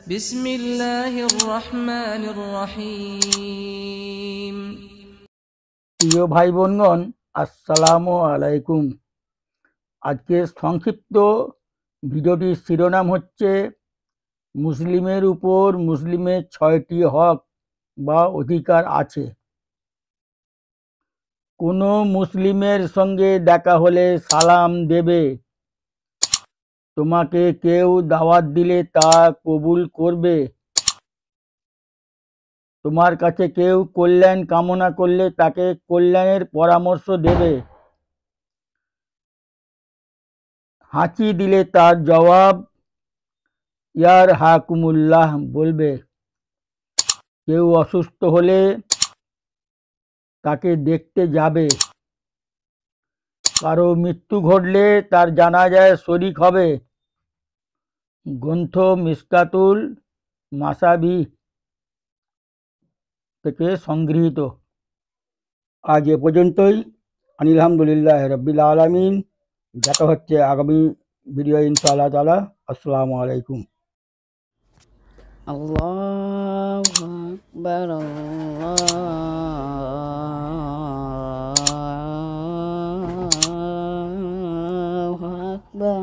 বিসমিল্লাহির রহমানির রহিম। প্রিয় ভাই বোনগণ, আসসালামু আলাইকুম। আজকের সংক্ষিপ্ত ভিডিওটির শিরোনাম হচ্ছে মুসলিমের উপর মুসলিমের 6টি হক বা অধিকার আছে। কোনো মুসলিমের সঙ্গে দেখা হলে সালাম দেবে। তোমাকে কেউ দাওয়াত দিলে তা কবুল করবে। তোমার কাছে কেউ কল্যাণ কামনা করলে তাকে কল্যাণের পরামর্শ দেবে। হাঁচি দিলে তার জবাব ইয়ারহাকুমুল্লাহ বলবে। কেউ অসুস্থ হলে তাকে দেখতে যাবে। কারো মৃত্যু ঘটলে তার জানাজায় শরীক হবে। গ্রন্থ মিশকাতুল মাসাবিহ থেকে সংগৃহীত। আজ এ পর্যন্তই। আলহামদুলিল্লাহ রাব্বিল আলামিন। দেখা হচ্ছে আগামী ভিডিও ইনশাআল্লাহ তাআলা। আসসালামু আলাইকুম। আল্লাহু আকবার, আল্লাহু আকবার।